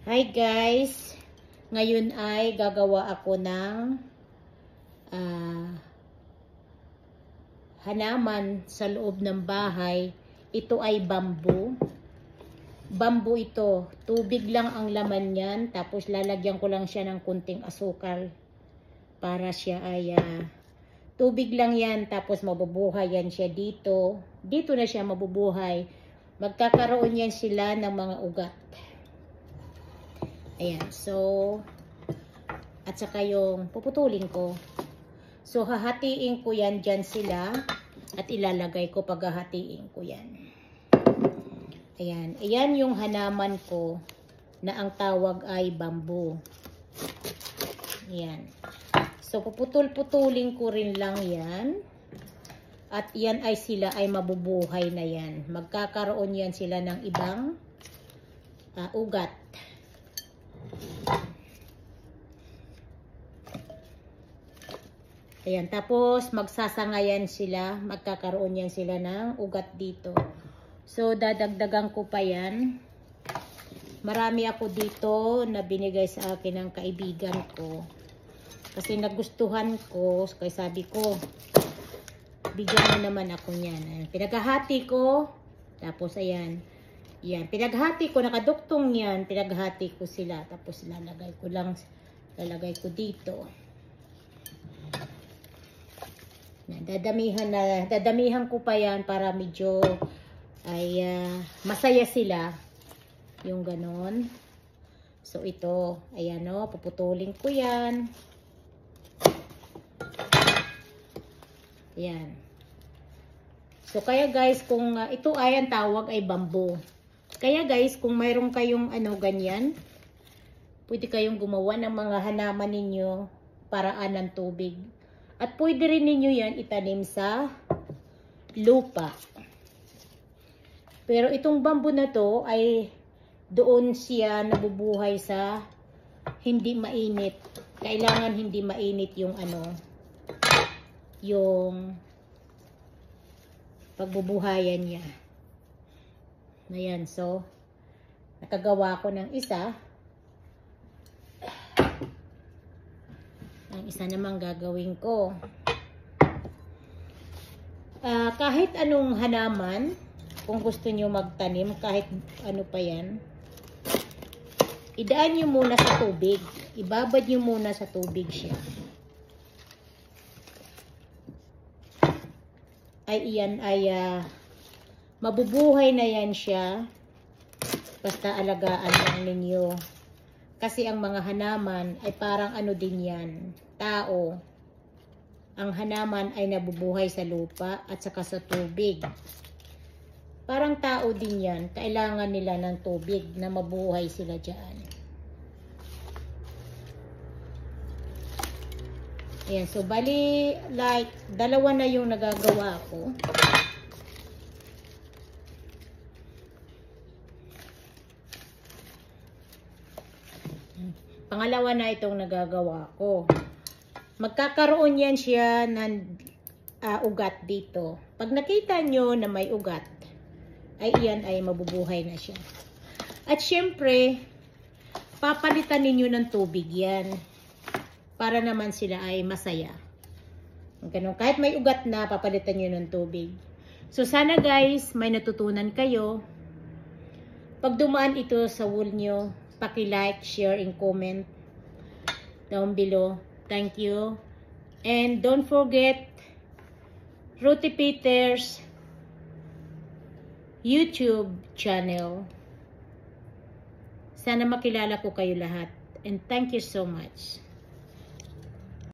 Hi guys! Ngayon ay gagawa ako ng hanaman sa loob ng bahay. Ito ay bamboo. Bamboo ito. Tubig lang ang laman yan. Tapos lalagyan ko lang siya ng kunting asukal. Para siya ay tubig lang yan. Tapos mabubuhay yan siya dito. Dito na siya mabubuhay. Magkakaroon yan sila ng mga ugat. Ayan, so, at saka yung puputulin ko. So, hahatiin ko yan dyan sila. At ilalagay ko pag hahatiin ko yan. Ayan, ayan yung hanaman ko na ang tawag ay bamboo. Ayan. So, puputulin ko rin lang yan. At yan ay sila ay mabubuhay na yan. Magkakaroon yan sila ng ibang ugat. Ayan, tapos magsasangayan sila, magkakaroon yan sila ng ugat dito. So, dadagdagan ko pa yan. Marami ako dito na binigay sa akin ng kaibigan ko. Kasi nagustuhan ko, kaya sabi ko, bigyan mo naman ako niyan. Pinaghahati ko, tapos ayan. Yan, pinaghati ko, nakaduktong yan, pinaghati ko sila, tapos lalagay ko dito. Yan, dadamihan ko pa yan para medyo ay masaya sila. Yung ganon. So ito, ayan o, puputulin ko yan. Yan. So kaya guys, kung ito ay ang tawag ay bamboo. Kaya guys, kung mayroon kayong ganyan, pwede kayong gumawa ng mga hanaman ninyo paraan ng tubig. At pwede rin ninyo yan itanim sa lupa. Pero itong bamboo na to ay doon siya nabubuhay sa hindi mainit. Kailangan hindi mainit yung yung pagbubuhayan niya. Ayan, so, nakagawa ko ng isa. Ang isa naman gagawin ko. Kahit anong hanaman, kung gusto nyo magtanim, kahit ano pa yan, idaan nyo muna sa tubig. Ibabad nyo muna sa tubig siya. Ay, iyan ay mabubuhay na yan siya. Basta alagaan lang ninyo. Kasi ang mga hanaman ay parang din yan. Tao. Ang hanaman ay nabubuhay sa lupa at saka sa tubig. Parang tao din yan. Kailangan nila ng tubig na mabuhay sila dyan. Ayan. So, bali, like, dalawa na yung nagagawa ko. Pangalawa na itong nagagawa ko. Magkakaroon yan siya ng ugat dito. Pag nakita nyo na may ugat, ay iyan ay mabubuhay na siya. At syempre, papalitan ninyo ng tubig yan. Para naman sila ay masaya. Ganun. Kahit may ugat na, papalitan nyo ng tubig. So sana guys, may natutunan kayo. Pag dumaan ito sa wall nyo, paki-like, share, and comment down below. Thank you. And don't forget Ruthie Peters YouTube channel. Sana makilala ko kayo lahat. And thank you so much.